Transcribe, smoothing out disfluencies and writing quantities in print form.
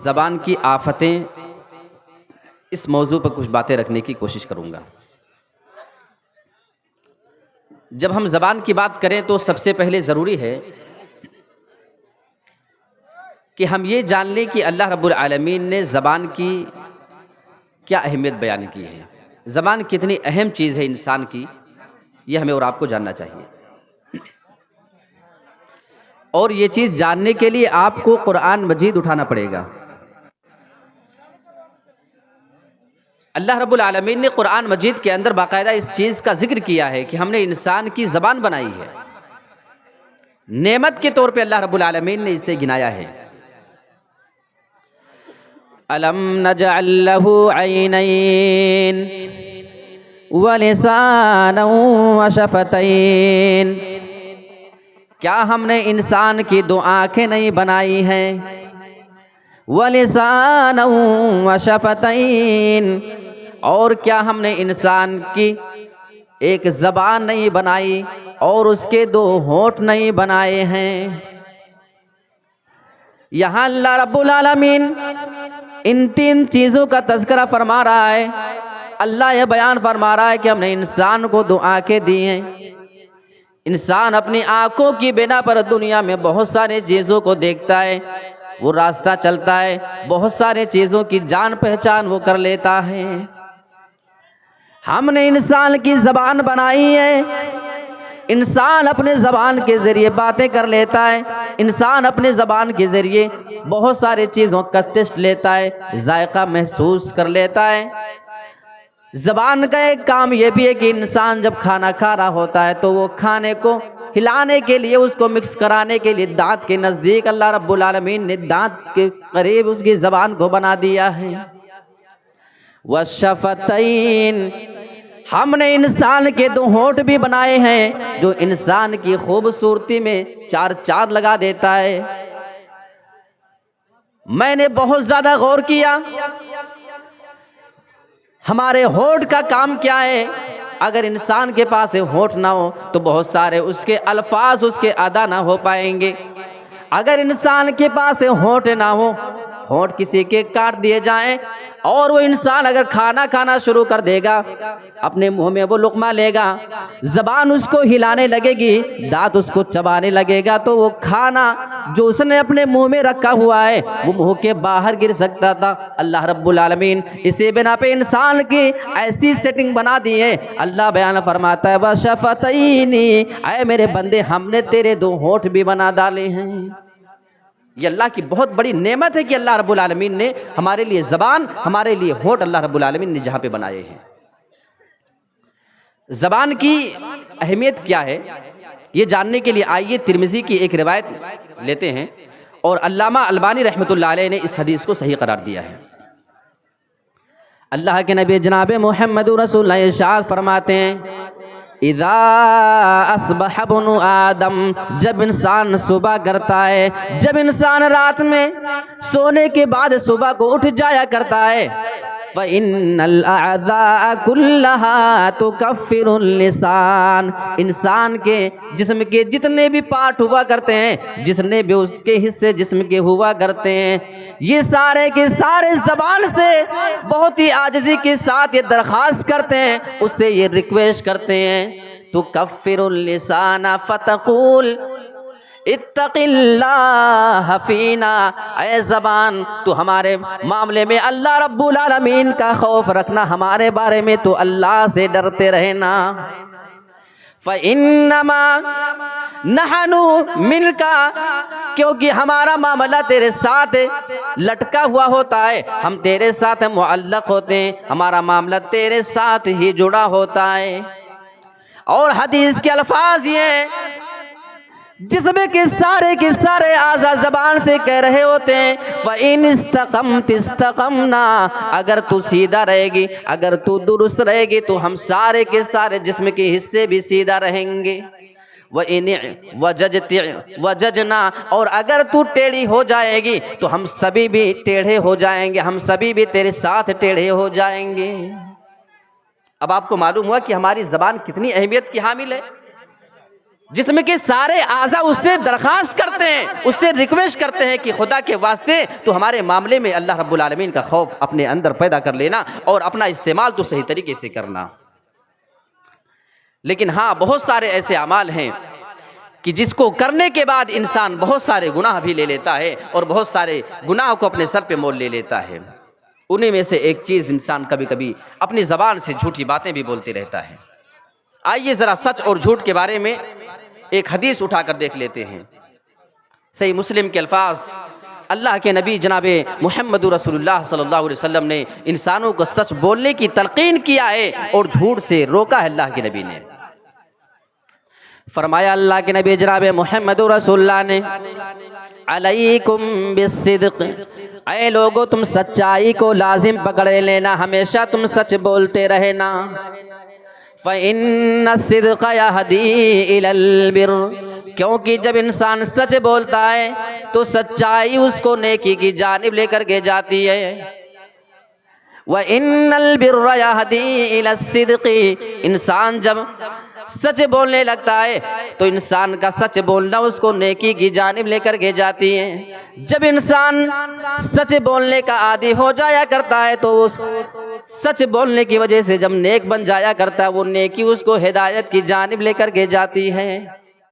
زبان کی آفتیں، اس موضوع پر کچھ باتیں رکھنے کی کوشش کروں گا۔ جب ہم زبان کی بات کریں تو سب سے پہلے ضروری ہے کہ ہم یہ جان لیں کہ اللہ رب العالمین نے زبان کی کیا اہمیت بیان کی ہے، زبان کتنی اہم چیز ہے انسان کی، یہ ہمیں اور آپ کو جاننا چاہیے۔ اور یہ چیز جاننے کے لیے آپ کو قرآن مجید اٹھانا پڑے گا۔ اللہ رب العالمین نے قرآن مجید کے اندر باقاعدہ اس چیز کا ذکر کیا ہے کہ ہم نے انسان کی زبان بنائی ہے، نعمت کے طور پہ اللہ رب العالمین نے اسے گنایا ہے۔ أَلَمْ نَجْعَلْ لَهُ عَيْنَيْن وَلِسَانًا وَشَفَتَيْن، کیا ہم نے انسان کی دو آنکھیں نہیں بنائی ہیں؟ وَلِسَانًا وَشَفَتَيْن، اور کیا ہم نے انسان کی ایک زبان نہیں بنائی اور اس کے دو ہونٹ نہیں بنائے ہیں؟ یہاں اللہ رب العالمین ان تین چیزوں کا تذکرہ فرما رہا ہے۔ اللہ یہ بیان فرما رہا ہے کہ ہم نے انسان کو دو آنکھیں دی ہیں۔ انسان اپنی آنکھوں کی بنا پر دنیا میں بہت سارے چیزوں کو دیکھتا ہے، وہ راستہ چلتا ہے، بہت سارے چیزوں کی جان پہچان وہ کر لیتا ہے۔ ہم نے انسان کی زبان بنائی ہے، انسان اپنے زبان کے ذریعے باتیں کر لیتا ہے، انسان اپنے زبان کے ذریعے بہت سارے چیزوں کا ٹیسٹ لیتا ہے، ذائقہ محسوس کر لیتا ہے۔ زبان کا ایک کام یہ بھی ہے کہ انسان جب کھانا کھا رہا ہوتا ہے تو وہ کھانے کو ہلانے کے لیے، اس کو مکس کرانے کے لیے دانت کے نزدیک اللہ رب العالمین نے دانت کے قریب اس کی زبان کو بنا دیا ہے۔ وَالشَّفَتَيْن، ہم نے انسان کے دو ہونٹ بھی بنائے ہیں جو انسان کی خوبصورتی میں چار چار لگا دیتا ہے۔ میں نے بہت زیادہ غور کیا، ہمارے ہونٹ کا کام کیا ہے؟ اگر انسان کے پاس ہونٹ نہ ہو تو بہت سارے اس کے الفاظ، اس کے ادا نہ ہو پائیں گے۔ اگر انسان کے پاس ہونٹ نہ ہو، ہونٹ کسی کے کاٹ دیے جائیں اور وہ انسان اگر کھانا شروع کر دے گا، اپنے منہ میں وہ لقمہ لے گا، زبان اس کو ہلانے لگے گی، دانت اس کو چبانے لگے گا، تو وہ کھانا جو اس نے اپنے منہ میں رکھا ہوا ہے وہ منہ کے باہر گر سکتا تھا۔ اللہ رب العالمین اسی بنا پہ انسان کی ایسی سیٹنگ بنا دی ہے۔ اللہ بیان فرماتا ہے وَشَفَتَيْنِ، اے میرے بندے ہم نے تیرے دو ہونٹ بھی بنا ڈالے ہیں۔ یہ اللہ کی بہت بڑی نعمت ہے کہ اللہ رب العالمین نے ہمارے لیے زبان، ہمارے لیے ہونٹ اللہ رب العالمین نے جہاں پہ بنائے ہیں۔ زبان کی اہمیت کیا ہے یہ جاننے کے لیے آئیے ترمذی کی ایک روایت لیتے ہیں، اور علامہ البانی رحمۃ اللہ علیہ نے اس حدیث کو صحیح قرار دیا ہے۔ اللہ کے نبی جناب محمد رسول اللہ ارشاد فرماتے ہیں اذا اصبح ابن آدم، جب انسان صبح کرتا ہے، جب انسان رات میں سونے کے بعد صبح کو اٹھ جایا کرتا ہے، فَإِنَّ الْأَعْضَاءَ كُلَّهَا تُكَفِّرُ اللِّسَانَ، انسان کے جسم کے جتنے بھی پارٹ ہوا کرتے ہیں، جتنے بھی اس کے حصے جسم کے ہوا کرتے ہیں، یہ سارے کے سارے زبان سے بہت ہی عاجزی کے ساتھ یہ درخواست کرتے ہیں، اس سے یہ ریکویسٹ کرتے ہیں تُكَفِّرُ اللِّسَانَ فَتَقُولُ اتق اللہ فینا، اے زبان تو ہمارے معاملے میں اللہ رب العالمین کا خوف رکھنا، ہمارے بارے میں تو اللہ سے ڈرتے رہنا۔ فَإِنَّمَا نَحْنُ مِنْكَ، کیونکہ ہمارا معاملہ تیرے ساتھ لٹکا ہوا ہوتا ہے، ہم تیرے ساتھ معلق ہوتے ہیں، ہمارا معاملہ تیرے ساتھ ہی جڑا ہوتا ہے۔ اور حدیث کے الفاظ یہ ہیں، جسم کے سارے اعضاء زبان سے کہہ رہے ہوتے ہیں فَإِنِ اسْتَقَمْتِ اسْتَقَمْنَا، اگر تو سیدھا رہے گی، اگر تو درست رہے گی تو ہم سارے کے سارے جسم کے حصے بھی سیدھا رہیں گے۔ وَإِنِ وَجَجْنَا، اور اگر تو ٹیڑھی ہو جائے گی تو ہم سبھی بھی ٹیڑھے ہو جائیں گے، ہم سبھی بھی تیرے ساتھ ٹیڑھے ہو جائیں گے۔ اب آپ کو معلوم ہوا کہ ہماری زبان کتنی اہمیت کی حامل ہے۔ جسم کے سارے اعضاء اس سے درخواست کرتے ہیں، اس سے ریکویسٹ کرتے ہیں کہ خدا کے واسطے تو ہمارے معاملے میں اللہ رب العالمین کا خوف اپنے اندر پیدا کر لینا اور اپنا استعمال تو صحیح طریقے سے کرنا۔ لیکن ہاں، بہت سارے ایسے اعمال ہیں کہ جس کو کرنے کے بعد انسان بہت سارے گناہ بھی لے لیتا ہے اور بہت سارے گناہ کو اپنے سر پہ مول لے لیتا ہے۔ انہی میں سے ایک چیز انسان کبھی کبھی اپنی زبان سے جھوٹی باتیں بھی بولتے رہتا ہے۔ آئیے ذرا سچ اور جھوٹ کے بارے میں ایک حدیث اٹھا کر دیکھ لیتے ہیں۔ صحیح مسلم کے الفاظ، اللہ کے نبی جناب محمد رسول اللہ صلی اللہ علیہ وسلم نے انسانوں کو سچ بولنے کی تلقین کیا ہے اور جھوٹ سے روکا ہے۔ اللہ کے نبی نے فرمایا، اللہ کے نبی جناب محمد رسول اللہ نے، علیکم بالصدق، اے لوگو تم سچائی کو لازم پکڑے لینا، ہمیشہ تم سچ بولتے رہنا۔ فَإِنَّ الصِّدْقَ يَهْدِي إِلَى الْبِرِّ، کیونکہ جب انسان سچ بولتا ہے تو سچائی اس کو نیکی کی جانب لے کر کے جاتی ہے۔ وَإِنَّ الْبِرَّ يَهْدِي إِلَى الصِّدْقِ، انسان جب سچ بولنے لگتا ہے تو انسان کا سچ بولنا اس کو نیکی کی جانب لے کر کے جاتی ہے۔ جب انسان سچ بولنے کا عادی ہو جایا کرتا ہے تو اس سچ بولنے کی وجہ سے جب نیک بن جایا کرتا ہے، وہ نیکی اس کو ہدایت کی جانب لے کر کے جاتی ہے۔